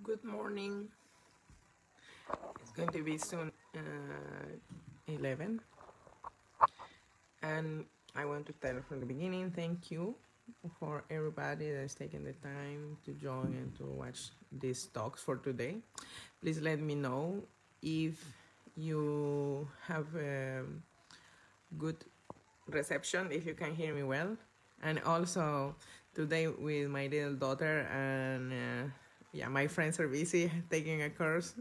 Good morning. It's going to be soon 11, and I want to tell from the beginning, thank you for everybody that's taking the time to join and to watch these talks for today. Please let me know if you have good reception, if you can hear me well. And also today with my little daughter and my friends are busy taking a course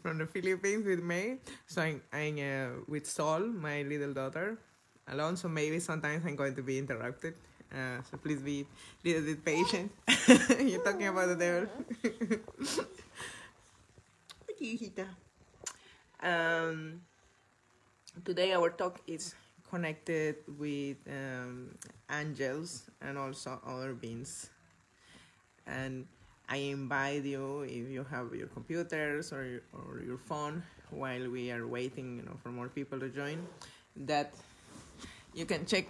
from the Philippines with me. So I'm with Sol, my little daughter, alone. So maybe sometimes I'm going to be interrupted. So please be a little bit patient. You're talking about the devil. Today our talk is connected with angels and also other beings. And I invite you, if you have your computers or your phone, while we are waiting, for more people to join, that you can check.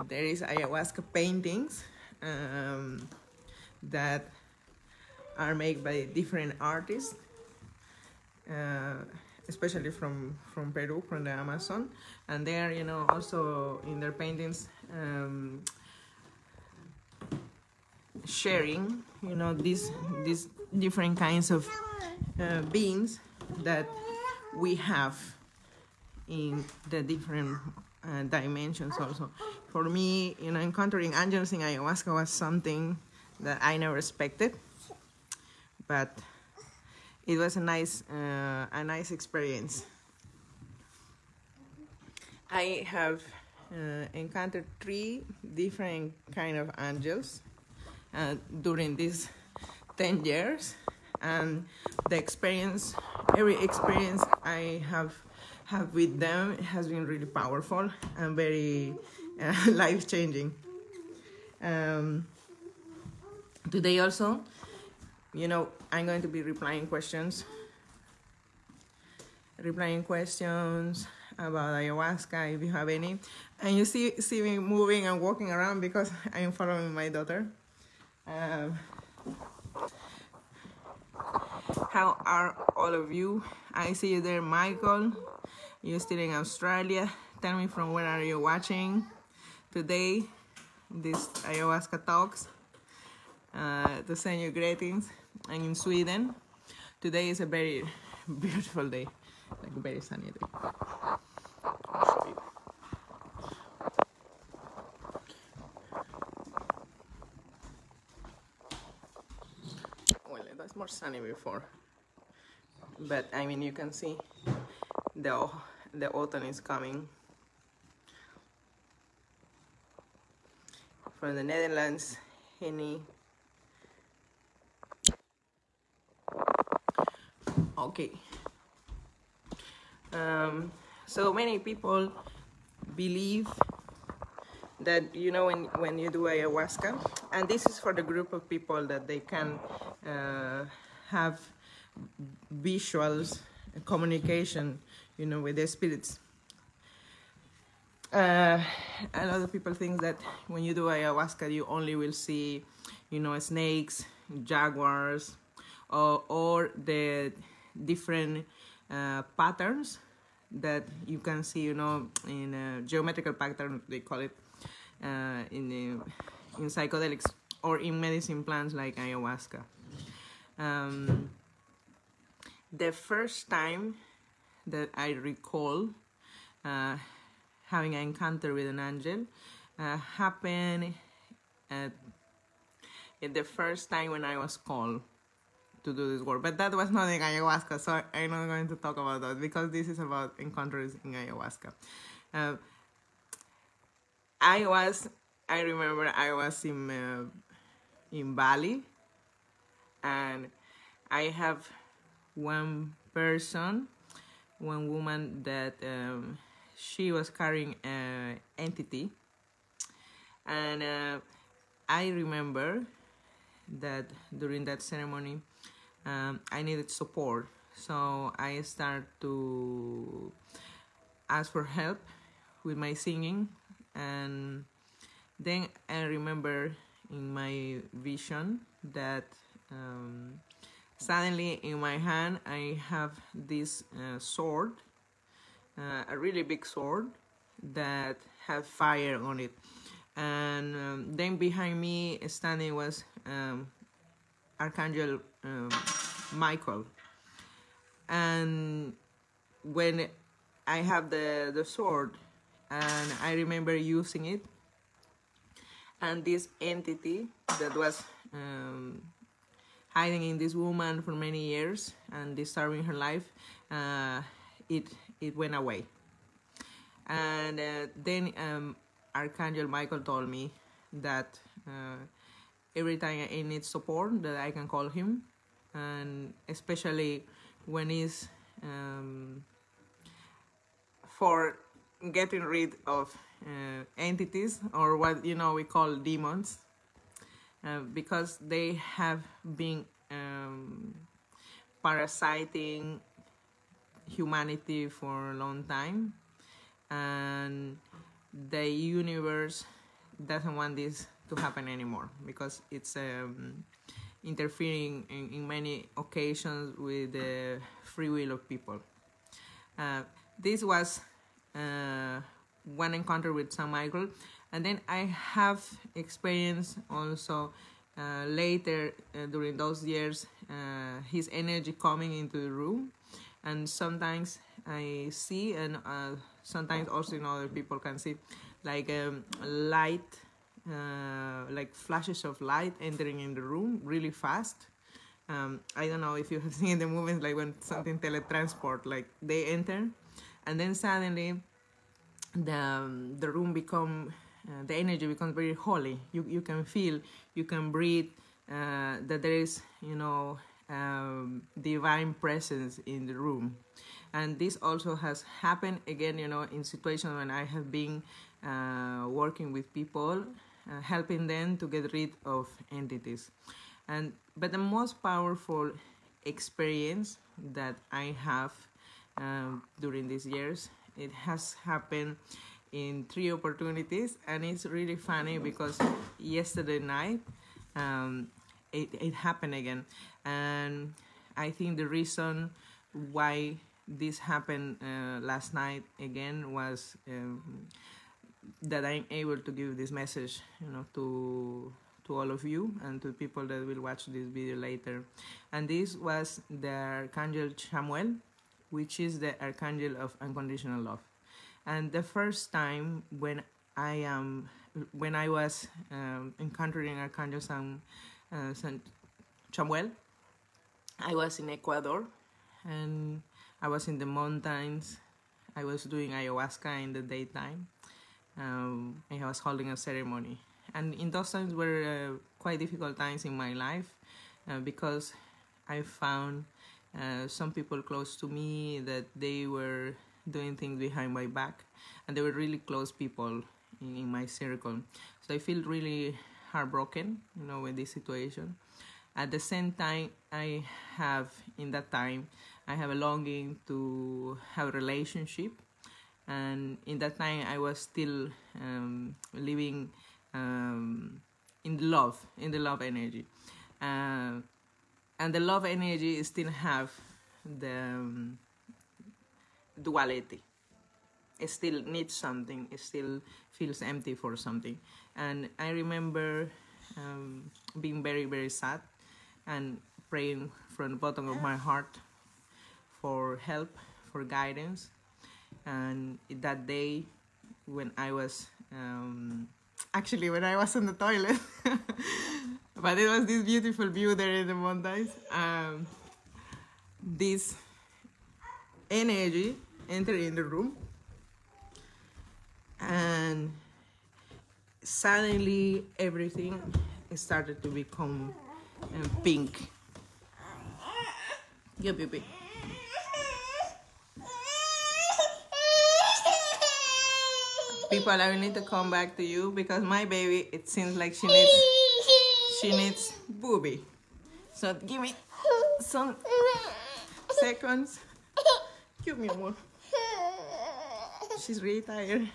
There is ayahuasca paintings that are made by different artists, especially from Peru, from the Amazon, and they are, also in their paintings sharing, these different kinds of beings that we have in the different dimensions. Also, for me, encountering angels in ayahuasca was something that I never expected, but it was a nice experience. I have encountered 3 different kind of angels during these 10 years, and every experience I have with them has been really powerful and very life-changing. Today also, I'm going to be replying questions about ayahuasca, if you have any. And you see me moving and walking around because I'm following my daughter. How are all of you? I see you there, Michael. You're still in Australia. Tell me from where are you watching today, these ayahuasca talks, to send you greetings. I'm in Sweden. Today is a very beautiful day, like a very sunny day. I'll show you. Well, it was more sunny before, but you can see the autumn is coming. From the Netherlands, Henny. Okay. So many people believe that, when you do ayahuasca, and this is for the group of people that they can have visuals, communication, with their spirits. A lot of people think that when you do ayahuasca, you only will see, snakes, jaguars, or the different patterns that you can see, in a geometrical pattern, they call it, in psychedelics or in medicine plants like ayahuasca. The first time that I recall having an encounter with an angel happened at the first time when I was called to do this work, but that was not in ayahuasca, so I'm not going to talk about that because this is about encounters in ayahuasca. I remember I was in Bali, and I have one woman that she was carrying an entity, and I remember that during that ceremony I needed support, so I started to ask for help with my singing. And then I remember in my vision that Suddenly in my hand I have this sword, a really big sword that had fire on it. And then behind me standing was Archangel Michael. And when I have the sword, and I remember using it, and this entity that was hiding in this woman for many years and disturbing her life, it went away. And then Archangel Michael told me that every time I need support, that I can call him, and especially when it's for getting rid of entities, or what we call demons, because they have been parasiting humanity for a long time, and the universe doesn't want this to happen anymore, because it's interfering in many occasions with the free will of people. This was one encounter with Saint Michael, and then I have experienced also later during those years his energy coming into the room, and sometimes I see, and sometimes also other people can see, like light, like flashes of light entering in the room really fast. I don't know if you have seen the movies, like when something teletransport, like they enter, and then suddenly the room become, the energy becomes very holy. You can feel, you can breathe, that there is divine presence in the room. And this also has happened again, in situations when I have been working with people, helping them to get rid of entities. But the most powerful experience that I have during these years, it has happened in 3 opportunities, and it's really funny because yesterday night it happened again. And I think the reason why this happened last night again was that I'm able to give this message, to all of you and to people that will watch this video later. And this was the Archangel Chamuel, which is the Archangel of unconditional love. And the first time when I was encountering Archangel Saint Chamuel, I was in Ecuador, and I was in the mountains. I was doing ayahuasca in the daytime. I was holding a ceremony, and in those times were quite difficult times in my life, because I found some people close to me that they were doing things behind my back, and they were really close people in my circle. So I feel really heartbroken, with this situation. At the same time, in that time, I have a longing to have a relationship. And in that time, I was still living in the love energy. And the love energy still have the duality. It still needs something. It still feels empty for something. And I remember being very, very sad and praying from the bottom of my heart for help, for guidance. And that day, when I was actually when I was in the toilet, but it was this beautiful view there in the mountains, this energy entered in the room, and suddenly everything started to become pink. Yeah, baby. People, I will need to come back to you because my baby, it seems like she needs booby. So give me some seconds. Give me more. She's really tired.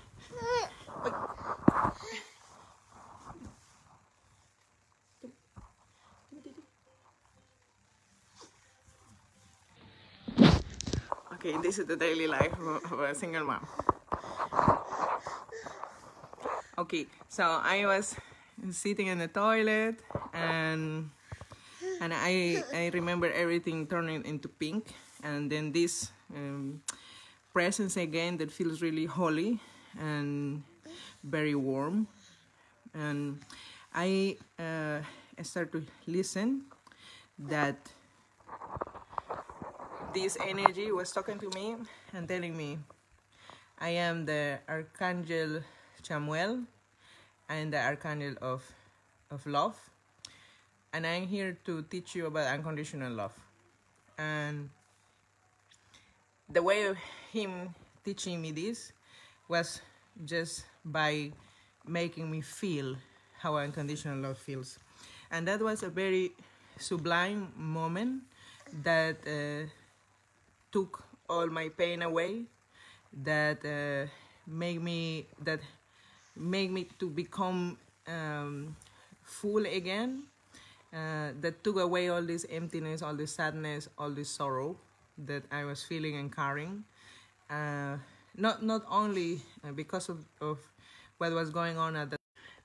Okay, this is the daily life of a single mom. Okay, so I was sitting in the toilet, and I remember everything turning into pink, and then this presence again that feels really holy and very warm, and I start to listen that this energy was talking to me and telling me, I am the Archangel Chamuel and the Archangel of love, and I'm here to teach you about unconditional love. And the way of him teaching me this was just by making me feel how unconditional love feels. And that was a very sublime moment that took all my pain away, that made me to become full again, that took away all this emptiness, all this sadness, all this sorrow that I was feeling and carrying. Not only because of what was going on at that,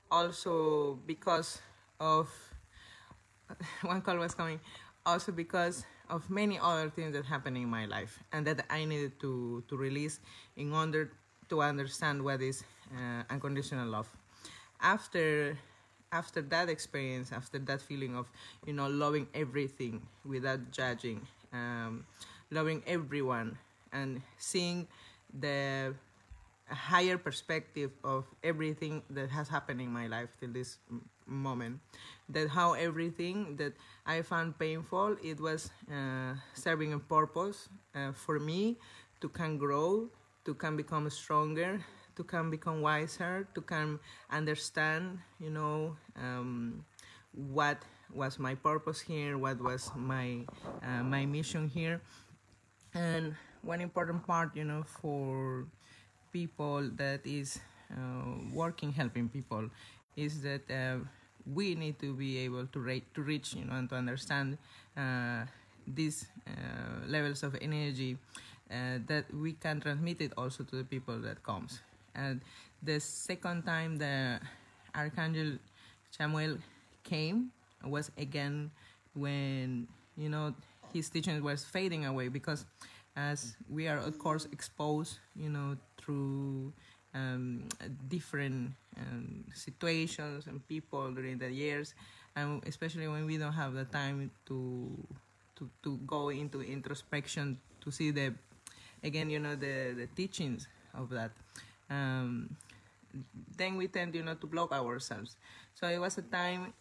also because of one call was coming, also because of many other things that happened in my life and that I needed to release in order to understand what is unconditional love. After that experience, after that feeling of, loving everything without judging, loving everyone, and seeing the higher perspective of everything that has happened in my life till this moment, that how everything that I found painful, it was serving a purpose for me to can grow, to can become stronger, to can become wiser, to can understand, what was my purpose here, what was my mission here. And one important part, for people that is working, helping people, is that we need to be able to reach, and to understand these levels of energy, that we can transmit it also to the people that comes. And the second time the Archangel Samuel came was again when, his teachings was fading away, because as we are of course exposed, through different situations and people during the years, and especially when we don't have the time to go into introspection to see the teachings of that, then we tend to block ourselves. So it was a time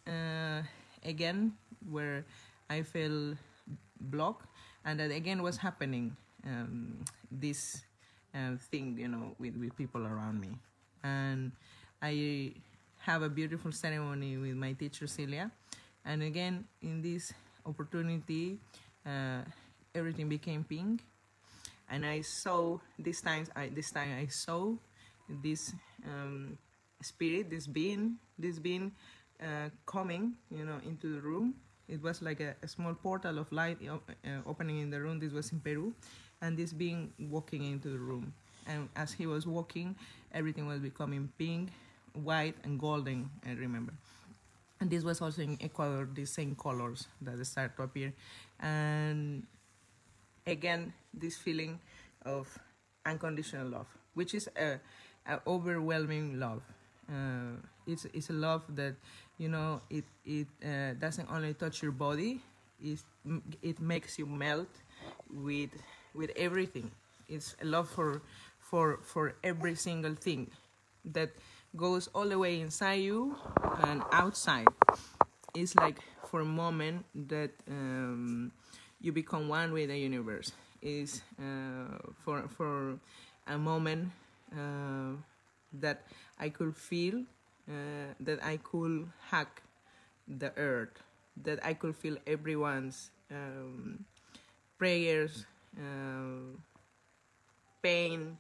again where I felt blocked, and that again was happening, this thing, with people around me. And I have a beautiful ceremony with my teacher Celia, and again in this opportunity, everything became pink, and I saw this time I saw this spirit, this being coming, into the room. It was like a small portal of light opening in the room. This was in Peru, and this being walking into the room. And as he was walking, everything was becoming pink, white, and golden, I remember. And this was also in Ecuador, the same colors that start to appear. And again, this feeling of unconditional love, which is a overwhelming love. It's a love that, it doesn't only touch your body, it makes you melt with everything. It's a love for every single thing that goes all the way inside you and outside. It's like for a moment that you become one with the universe. Is for a moment that I could feel that I could hack the earth, that I could feel everyone's prayers, pain,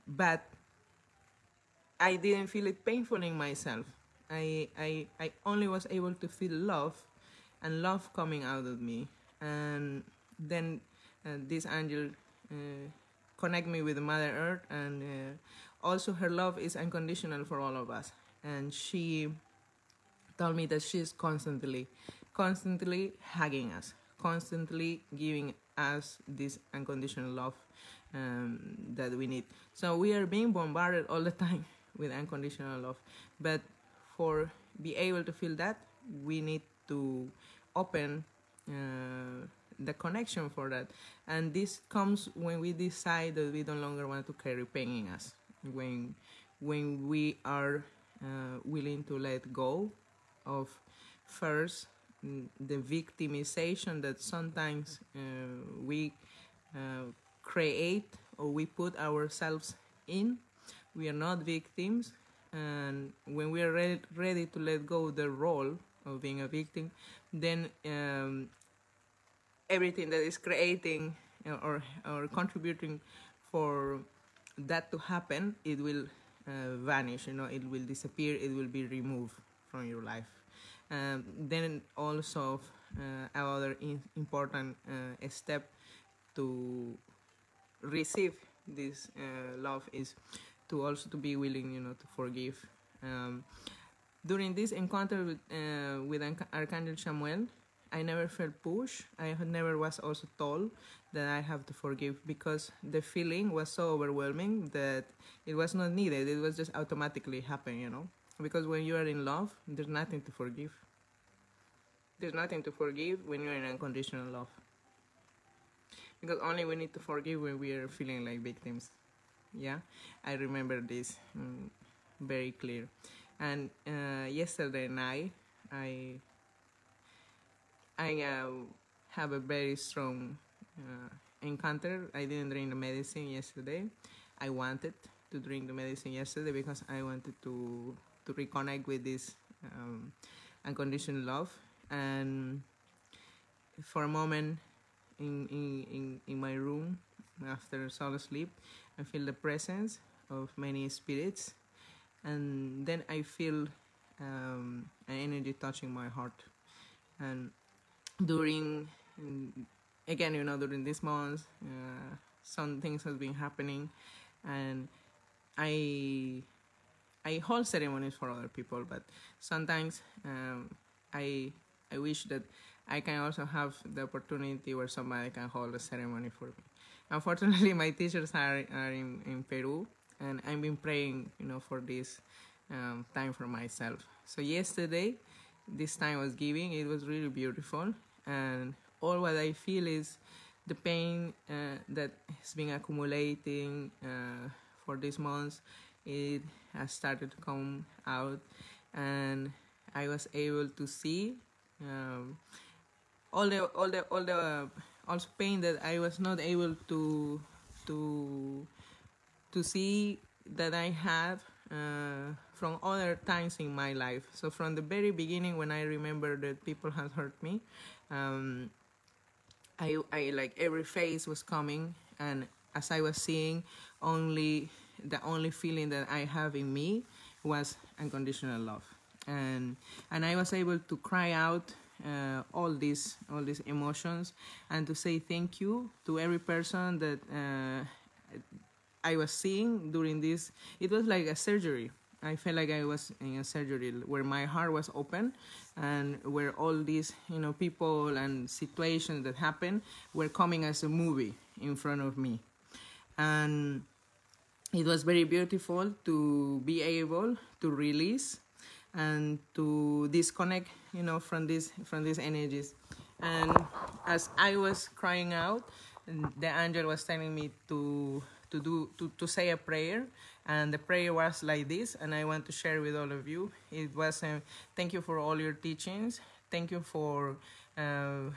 but I didn't feel it painful in myself. I only was able to feel love, and love coming out of me. And then this angel connect me with Mother Earth, and also her love is unconditional for all of us. And she told me that she's constantly hugging us, constantly giving us this unconditional love that we need. So we are being bombarded all the time with unconditional love, but for be able to feel that, we need to open the connection for that. And this comes when we decide that we no longer want to carry pain in us, when we are willing to let go of first the victimization that sometimes we create or we put ourselves in. We are not victims, and when we are ready to let go the role of being a victim, then everything that is creating or contributing for that to happen, it will vanish, it will disappear, it will be removed from your life. Then also another important step to receive this love is to also to be willing, to forgive. During this encounter with Archangel Samuel, I never felt pushed. I never was also told that I have to forgive, because the feeling was so overwhelming that it was not needed. It was just automatically happen, Because when you are in love, there's nothing to forgive. There's nothing to forgive when you're in unconditional love. Because only we need to forgive when we are feeling like victims. Yeah, I remember this very clear. And yesterday night, I have a very strong encounter. I didn't drink the medicine yesterday. I wanted to drink the medicine yesterday because I wanted to reconnect with this unconditional love. And for a moment in my room after solid sleep, I feel the presence of many spirits, and then I feel an energy touching my heart. And during this month, some things has been happening, and I hold ceremonies for other people, but sometimes I wish that I can also have the opportunity where somebody can hold a ceremony for me. Unfortunately, my teachers are in Peru, and I've been praying, for this time for myself. So yesterday, this time was giving. It was really beautiful, and all what I feel is the pain that has been accumulating for these months. It has started to come out, and I was able to see all the also pain that I was not able to see that I have from other times in my life. So from the very beginning, when I remember that people had hurt me, I like every face was coming, and as I was seeing, the only feeling that I have in me was unconditional love, and I was able to cry out all these emotions, and to say thank you to every person that I was seeing during this. It was like a surgery. I felt like I was in a surgery where my heart was open, and where all these people and situations that happened were coming as a movie in front of me. And it was very beautiful to be able to release and to disconnect, from these energies. And as I was crying out, the angel was telling me to say a prayer, and the prayer was like this, and I want to share with all of you. It was thank you for all your teachings. Thank you for the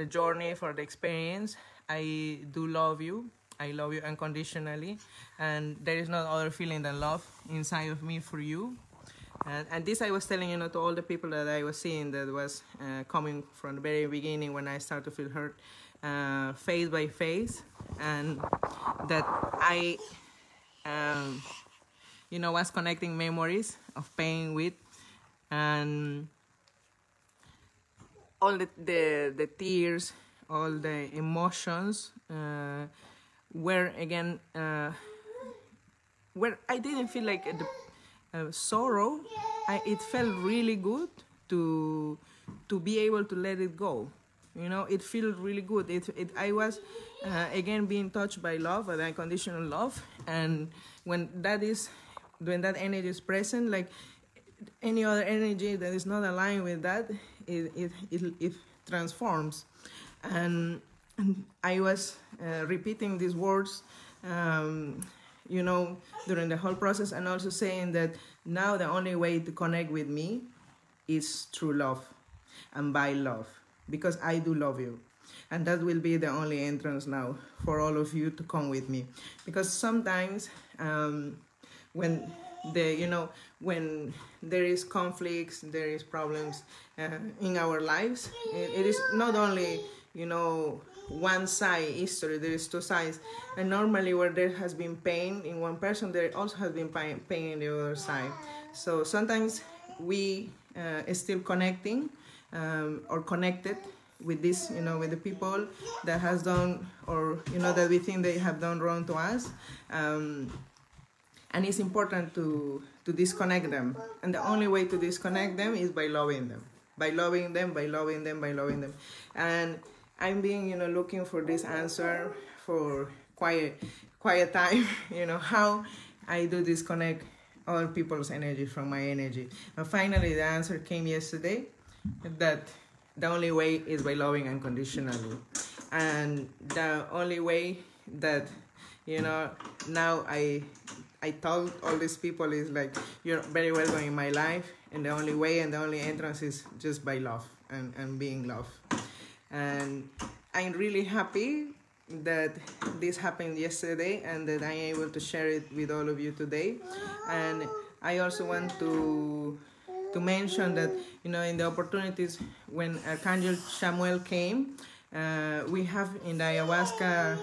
journey, for the experience. I do love you. I love you unconditionally, and there is no other feeling than love inside of me for you. And this I was telling, to all the people that I was seeing, that was coming from the very beginning when I started to feel hurt, face by face, and that I, was connecting memories of pain with, and all the tears, all the emotions were again where I didn't feel like the sorrow. It felt really good to be able to let it go. You know, it feels really good. I was again being touched by love, by unconditional love, and when that energy is present, like any other energy that is not aligned with that, it transforms. And I was repeating these words, you know, during the whole process, and also saying that now the only way to connect with me is through love and by love, because I do love you. And that will be the only entrance now for all of you to come with me. Because sometimes when when there is conflicts, there is problems in our lives, it is not only, you know, one side history, there is two sides. And normally where there has been pain in one person, there also has been pain in the other side. So sometimes we still connecting or connected with this, you know, with the people that has done, or, you know, that we think they have done wrong to us. And it's important to disconnect them. And the only way to disconnect them is by loving them. By loving them, by loving them, by loving them. And I'm being, you know, looking for this answer for quite time, you know, how I do disconnect other people's energy from my energy. And finally, the answer came yesterday, that the only way is by loving unconditionally. And the only way that, you know, now I told all these people is like, you're very welcome in my life, and the only way and the only entrance is just by love and being love. And I'm really happy that this happened yesterday and that I'm able to share it with all of you today. And I also want to mention that, you know, in the opportunities when Archangel Samuel came, we have in the ayahuasca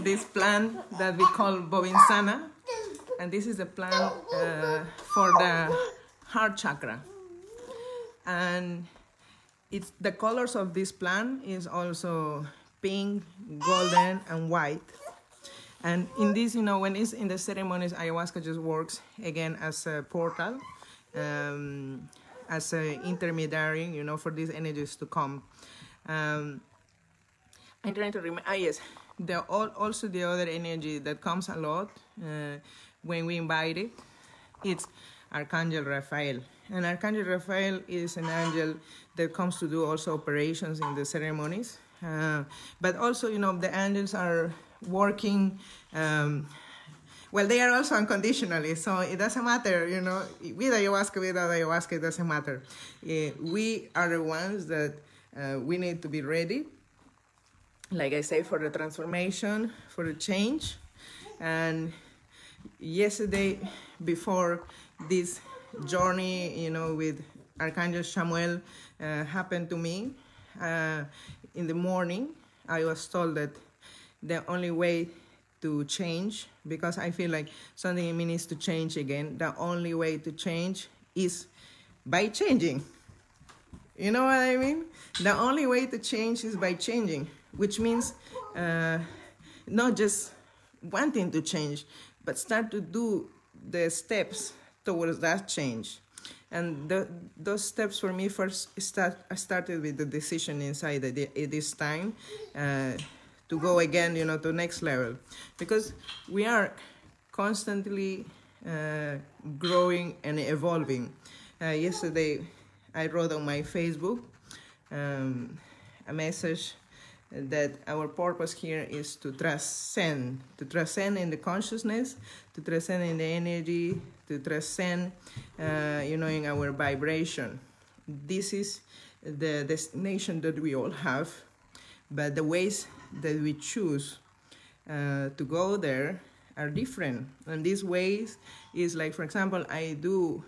this plant that we call Bobinsana, and this is a plant for the heart chakra. And it's the colors of this plant is also pink, golden, and white. And in this, you know, when it's in the ceremonies, ayahuasca just works again as a portal, as an intermediary, you know, for these energies to come. I'm trying to remember. Yes, also the other energy that comes a lot when we invite it, it's Archangel Raphael. And Archangel Raphael is an angel that comes to do also operations in the ceremonies. But also, you know, the angels are working, well, they are also unconditionally, so it doesn't matter, you know, with ayahuasca, without ayahuasca, it doesn't matter. We are the ones that we need to be ready, like I say, for the transformation, for the change. And yesterday, before this journey, you know, with Archangel Samuel happened to me, in the morning, I was told that the only way to change, because I feel like something in me needs to change again, the only way to change is by changing. You know what I mean? The only way to change is by changing, which means not just wanting to change, but start to do the steps towards that change. And those steps for me first started with the decision inside that it is time to go again, you know, to next level, because we are constantly growing and evolving. Yesterday, I wrote on my Facebook a message that our purpose here is to transcend in the consciousness, to transcend in the energy, to transcend, you know, in our vibration. This is the destination that we all have, but the ways that we choose to go there are different. And these ways is like, for example, I do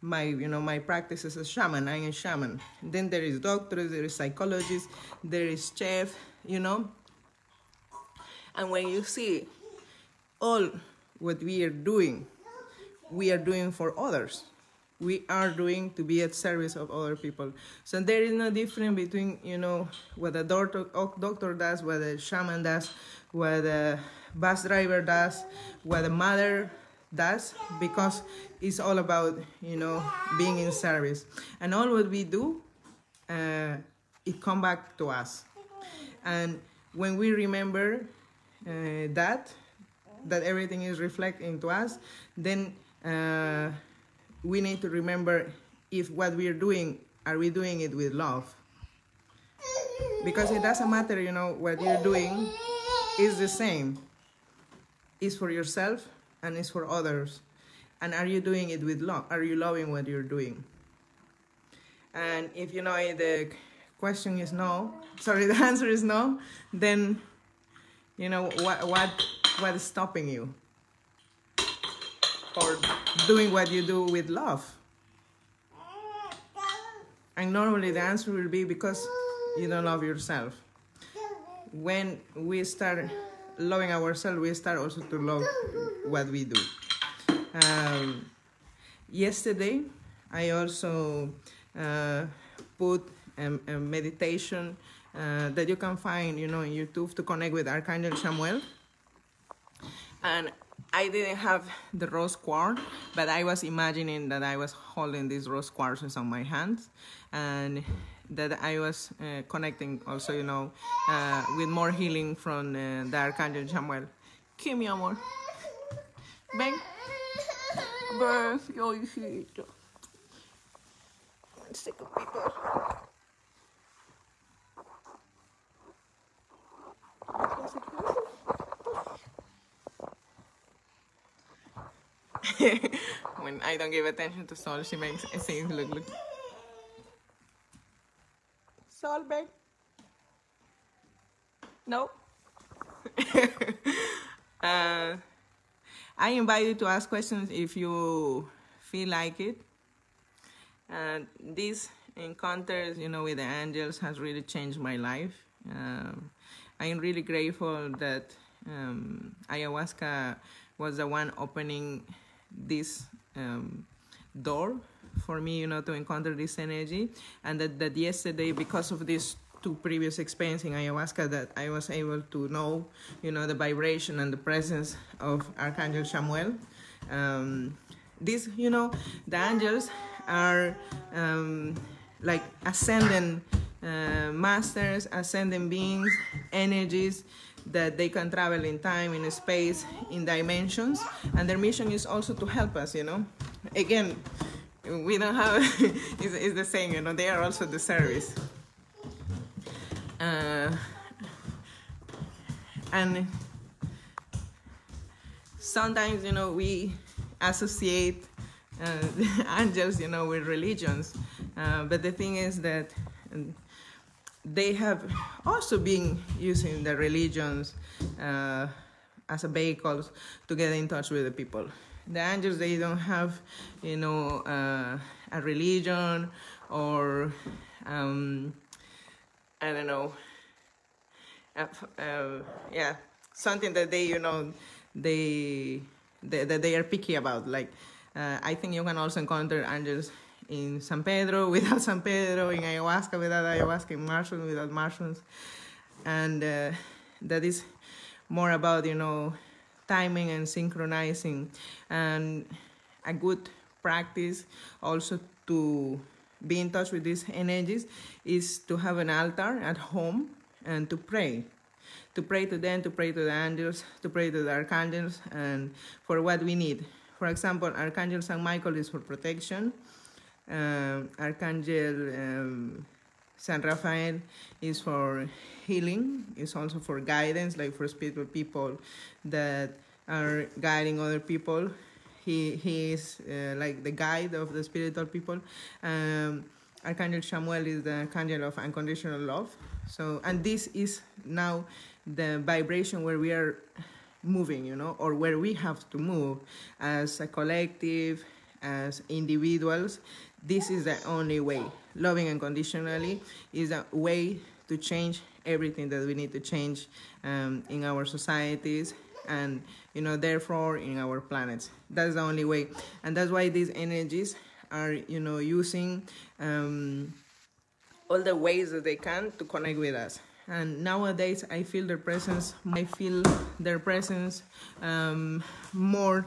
my practice as a shaman. I'm a shaman. Then there is doctors, there is psychologists, there is chef, you know. And when you see all what we are doing for others. we are doing to be at service of other people. So there is no difference between, you know, what a doctor does, what a shaman does, what a bus driver does, what a mother does, because it's all about, you know, being in service. And all what we do, it come back to us. And when we remember that everything is reflecting to us, then we need to remember if what we are doing, are we doing it with love? Because it doesn't matter, you know, what you're doing is the same. It's for yourself and it's for others. And are you doing it with love? Are you loving what you're doing? And if, you know, the question is no, sorry, the answer is no, then, you know, what is stopping you? Or doing what you do with love? And normally the answer will be because you don't love yourself. When we start loving ourselves, we start also to love what we do. Yesterday, I also put a meditation that you can find, you know, in YouTube to connect with Archangel Samuel. And I didn't have the rose quartz, but I was imagining that I was holding these rose quartzes on my hands, and that I was connecting also, you know, with more healing from the Archangel Samuel. ¿Qué, mi amor? Ven. Ven, yo hijito. Sick of people. When I don't give attention to Sol, she makes a scene. Look. Sol, babe. No. I invite you to ask questions if you feel like it. These encounters, you know, with the angels has really changed my life. I am really grateful that ayahuasca was the one opening this door for me, you know, to encounter this energy. And that yesterday, because of these two previous experiences in ayahuasca, that I was able to know, you know, the vibration and the presence of Archangel Samuel. This, you know, the angels are like ascending masters, ascending beings, energies that they can travel in time, in space, in dimensions, and their mission is also to help us, you know. Again, we don't have, it's the same, you know, they are also the service. And sometimes, you know, we associate the angels, you know, with religions, but the thing is that they have also been using the religions as a vehicles to get in touch with the people. The angels, they don't have, you know, a religion or I don't know, yeah, something that they, you know, that they are picky about. Like, I think you can also encounter angels in San Pedro, without San Pedro, in ayahuasca, without ayahuasca, in mushrooms, without mushrooms. And that is more about, you know, timing and synchronizing. And a good practice also to be in touch with these energies is to have an altar at home and to pray to them, to pray to the angels, to pray to the archangels, and for what we need. For example, Archangel San Michael is for protection. Archangel San Rafael is for healing. It's also for guidance, like for spiritual people that are guiding other people. He is like the guide of the spiritual people. Archangel Samuel is the archangel of unconditional love. So, and this is now the vibration where we are moving, you know, or where we have to move as a collective, as individuals. This is the only way. Loving unconditionally is a way to change everything that we need to change in our societies and, you know, therefore in our planets. That's the only way. And that's why these energies are, you know, using all the ways that they can to connect with us. And nowadays, I feel their presence. I feel their presence more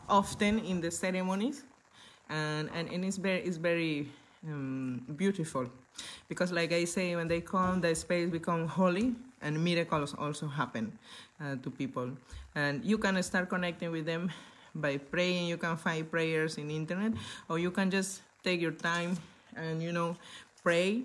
often in the ceremonies, and it's very beautiful, because, like I say, when they come, the space becomes holy, and miracles also happen to people. And you can start connecting with them by praying. You can find prayers in the internet, or you can just take your time and, you know, pray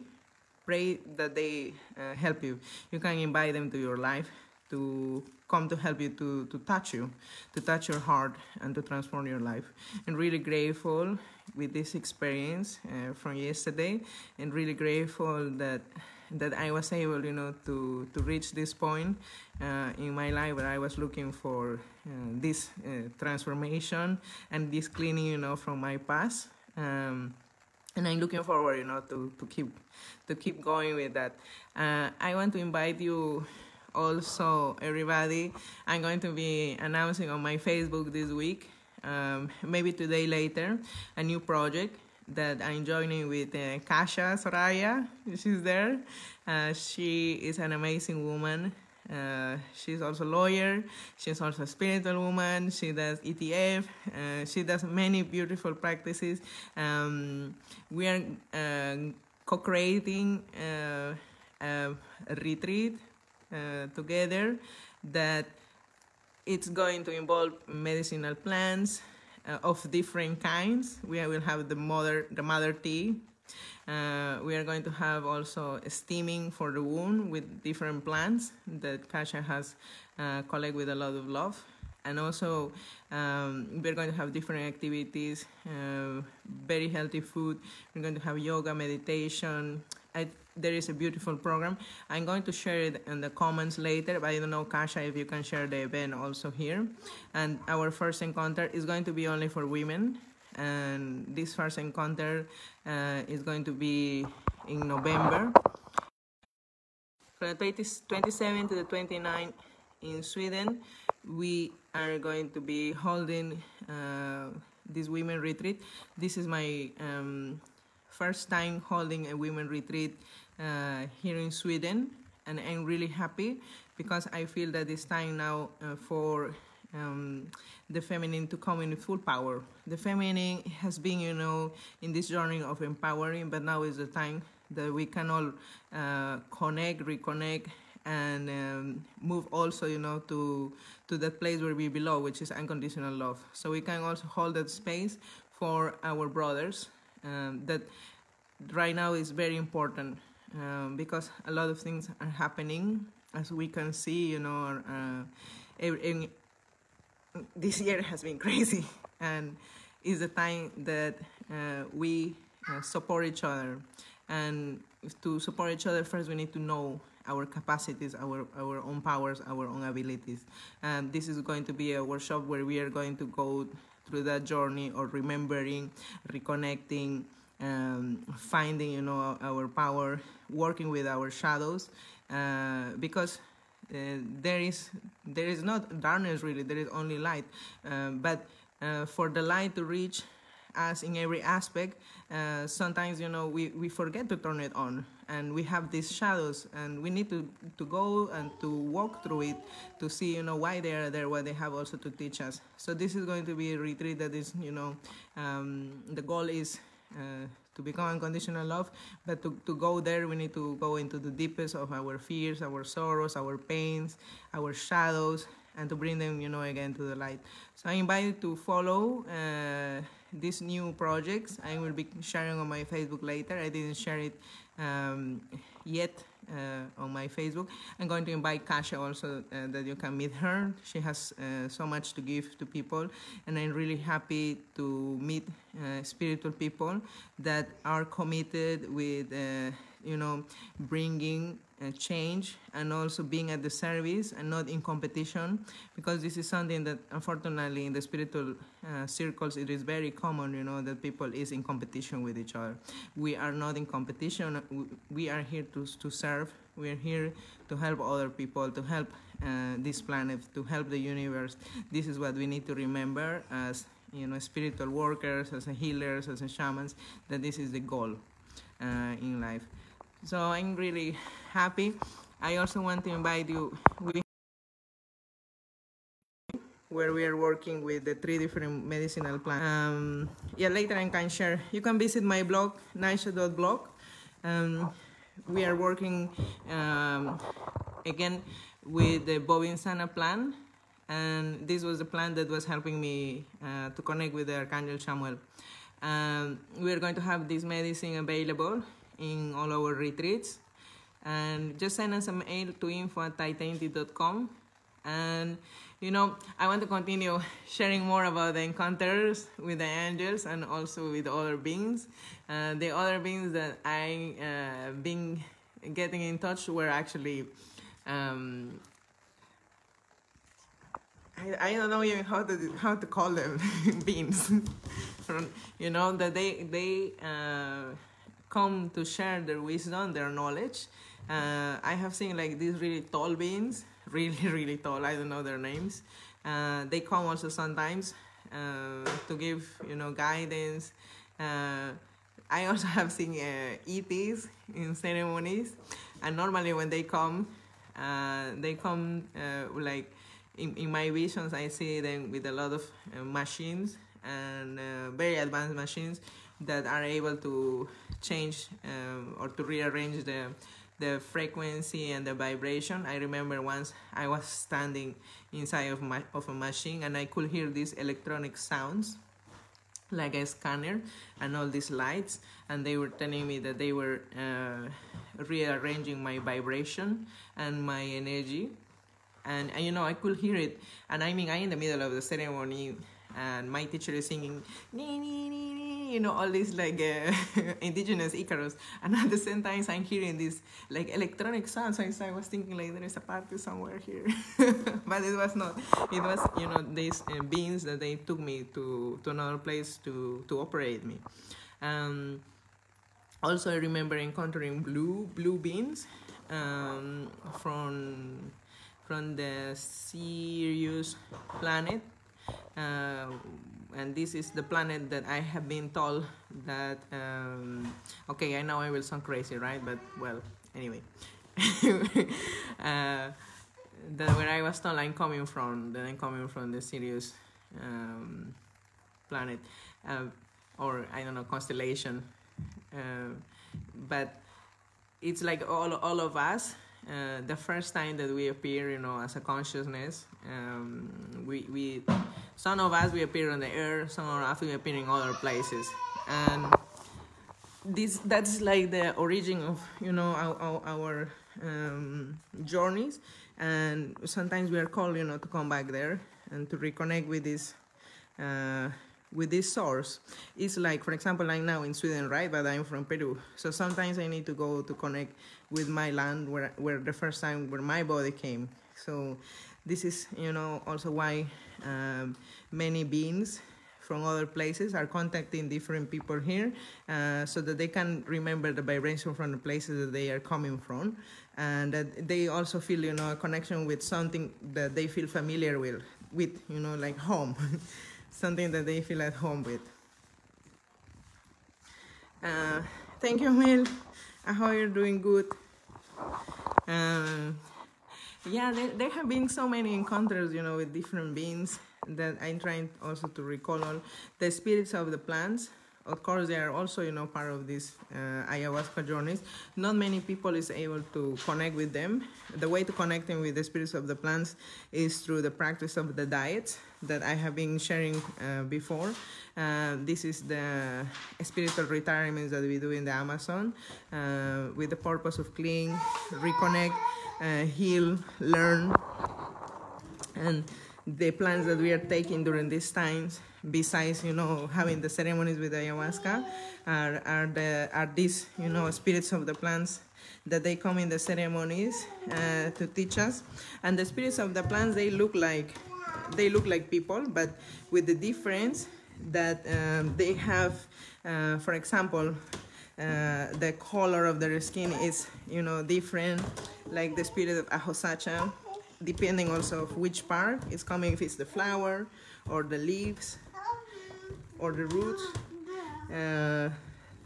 that they help you. You can invite them to your life to come to help you, to touch you, to touch your heart, and to transform your life. And really grateful with this experience from yesterday, and really grateful that I was able, you know, to reach this point in my life where I was looking for this transformation and this cleaning, you know, from my past. And I'm looking forward, you know, to keep going with that. I want to invite you also, everybody. I'm going to be announcing on my Facebook this week, maybe today later, a new project that I'm joining with Kasia Soraya. She's there. She is an amazing woman. She's also a lawyer. She's also a spiritual woman. She does ETF. She does many beautiful practices. We are co-creating a retreat together that it's going to involve medicinal plants of different kinds. We will have the mother tea. We are going to have also steaming for the wound with different plants that Kasia has collected with a lot of love. And also, we're going to have different activities, very healthy food. We're going to have yoga, meditation. There is a beautiful program. I'm going to share it in the comments later, but I don't know, Kasia, if you can share the event also here. And our first encounter is going to be only for women. And this first encounter is going to be in November, from the 27th to the 29th in Sweden. We are going to be holding this women retreat. This is my first time holding a women retreat here in Sweden, and I'm really happy because I feel that it's time now for the feminine to come in full power. The feminine has been, you know, in this journey of empowering, but now is the time that we can all connect, reconnect, and move also, you know, to that place where we belong, which is unconditional love. So we can also hold that space for our brothers. That right now is very important because a lot of things are happening, as we can see, you know. This year has been crazy, and it's the time that we support each other. And to support each other, first we need to know our capacities, our own powers, our own abilities. And this is going to be a workshop where we are going to go through that journey of remembering, reconnecting, finding, you know, our power, working with our shadows, because there is not darkness really, there is only light, but for the light to reach us in every aspect, sometimes, you know, we forget to turn it on, and we have these shadows, and we need to go and to walk through it to see, you know, why they are there, what they have also to teach us. So this is going to be a retreat that is, you know, the goal is to become unconditional love, but to go there, we need to go into the deepest of our fears, our sorrows, our pains, our shadows, and to bring them, you know, again to the light. So I invite you to follow these new projects. I will be sharing on my Facebook later. I didn't share it yet on my Facebook. I'm going to invite Kasia also, that you can meet her. She has so much to give to people, and I'm really happy to meet spiritual people that are committed with, you know, bringing change, and also being at the service and not in competition, because this is something that unfortunately in the spiritual circles it is very common, you know, that people is in competition with each other. We are not in competition. We are here to serve. We are here to help other people, to help this planet, to help the universe. This is what we need to remember as spiritual workers, as a healers, as a shamans, that this is the goal in life. So I'm really happy. I also want to invite you where we are working with the 3 different medicinal plants. Later I can share. You can visit my blog, naisha.blog. We are working again with the Bobinsana plant, and this was the plant that was helping me to connect with the Archangel Samuel. We are going to have this medicine available in all our retreats, and just send us a mail to info@taitainti.com. And I want to continue sharing more about the encounters with the angels and also with other beings. The other beings that I been getting in touch were actually I don't know even how to call them beings. That they come to share their wisdom, their knowledge. I have seen like these really tall beings, really tall. I don't know their names. They come also sometimes to give guidance. I also have seen ETs in ceremonies, and normally when they come like in my visions. I see them with a lot of machines and very advanced machines that are able to change or to rearrange the frequency and the vibration. I remember once I was standing inside of a machine and I could hear these electronic sounds like a scanner and all these lights, and they were telling me that they were rearranging my vibration and my energy, and I could hear it. And I'm in the middle of the ceremony and my teacher is singing all these like indigenous Icarus, and at the same time I'm hearing these like electronic sounds. So I was thinking like there is a party somewhere here. But it was not. It was these beings that they took me to another place to operate me. Also I remember encountering blue beings from the Sirius planet. And this is the planet that I have been told that okay, I know I will sound crazy, right? But well, anyway. That where I was told I'm coming from the Sirius planet, or I don't know, constellation, but it's like all of us. The first time that we appear, as a consciousness, we some of us we appear on the earth, some of us we appear in other places, and that's like the origin of our journeys. And sometimes we are called to come back there and to reconnect with this source. It's like, for example, I'm now in Sweden, right? But I'm from Peru. So sometimes I need to go to connect with my land where the first time where my body came. So this is, also why many beings from other places are contacting different people here, so that they can remember the vibration from the places that they are coming from, and that they also feel, a connection with something that they feel familiar with, like home. Something that they feel at home with. Thank you, Mel. I hope you're doing good. There have been so many encounters, with different beings that I'm trying also to recall all. The spirits of the plants, of course, they are also, part of these ayahuasca journeys. Not many people is able to connect with them. The way to connect them with the spirits of the plants is through the practice of the diets that I have been sharing before. This is the spiritual retirements that we do in the Amazon with the purpose of clean, reconnect, heal, learn. And the plants that we are taking during these times, besides having the ceremonies with ayahuasca, are these spirits of the plants that they come in the ceremonies to teach us. And the spirits of the plants, they look like people, but with the difference that they have, for example, the color of their skin is different, like the spirit of Ahosacha, depending also of which part it's coming, if it's the flower or the leaves. or the roots,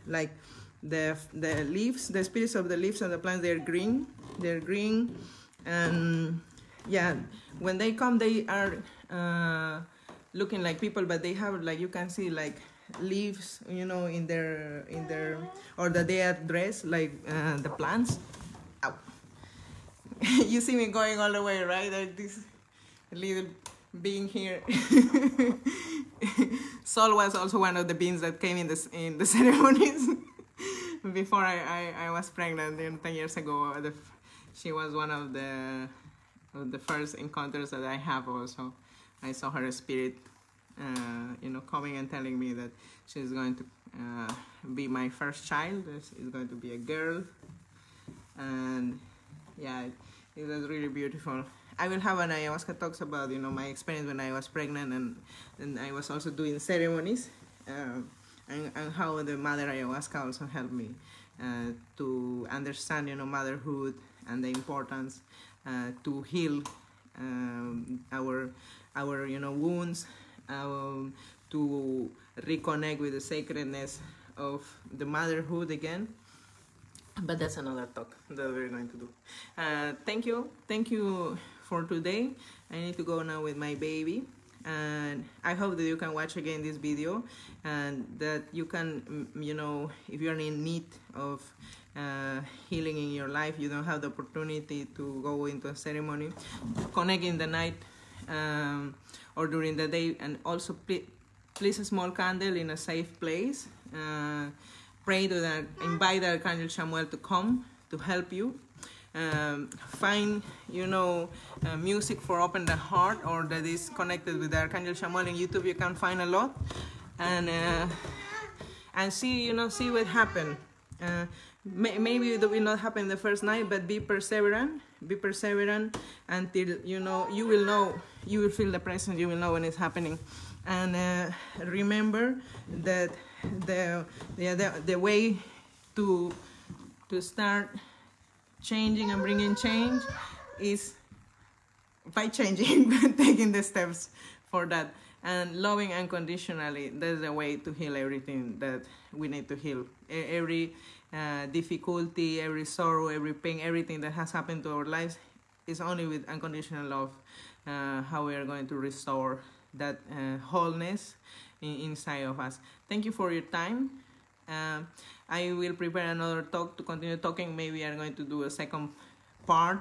like the leaves, the spirits of the leaves of the plants, they're green, and yeah, when they come, they are looking like people, but they have, like, you can see like leaves, you know, in their or that they are dressed like the plants. Ow. You see me going all the way, right? Like this little being here. Sol was also one of the beings that came in the ceremonies before I was pregnant 10 years ago. She was one of the first encounters that I have. Also, I saw her spirit, you know, coming and telling me that she's going to be my first child. It's going to be a girl, and yeah, it was really beautiful. I will have an ayahuasca talks about, you know, my experience when I was pregnant, and I was also doing ceremonies, and how the mother ayahuasca also helped me to understand, you know, motherhood and the importance to heal our you know, wounds, to reconnect with the sacredness of the motherhood again. But that's another talk that we're going to do. Thank you for today. I need to go now with my baby, and I hope that you can watch again this video, and that you can, you know, if you're in need of healing in your life, you don't have the opportunity to go into a ceremony, connect in the night or during the day, and also place a small candle in a safe place. Pray to that, invite the Archangel Samuel to come to help you. Find, you know, music for open the heart, or that is connected with the Archangel Samuel. In YouTube you can find a lot, and see, you know, see what happens. Maybe it will not happen the first night, but be perseverant until, you know, you will feel the presence, you will know when it's happening. And remember that the way to start changing and bringing change is by changing, taking the steps for that, and loving unconditionally. That's the way to heal everything that we need to heal. Every difficulty, every sorrow, every pain, everything that has happened to our lives is only with unconditional love how we are going to restore that wholeness inside of us. Thank you for your time. I will prepare another talk to continue talking. Maybe I'm going to do a second part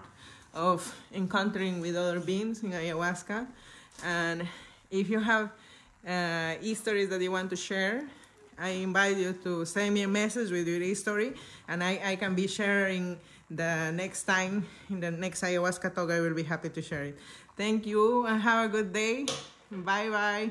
of encountering with other beings in ayahuasca. And if you have stories that you want to share, I invite you to send me a message with your history, and I can be sharing the next time. In the next ayahuasca talk, I will be happy to share it. Thank you, and have a good day. Bye bye.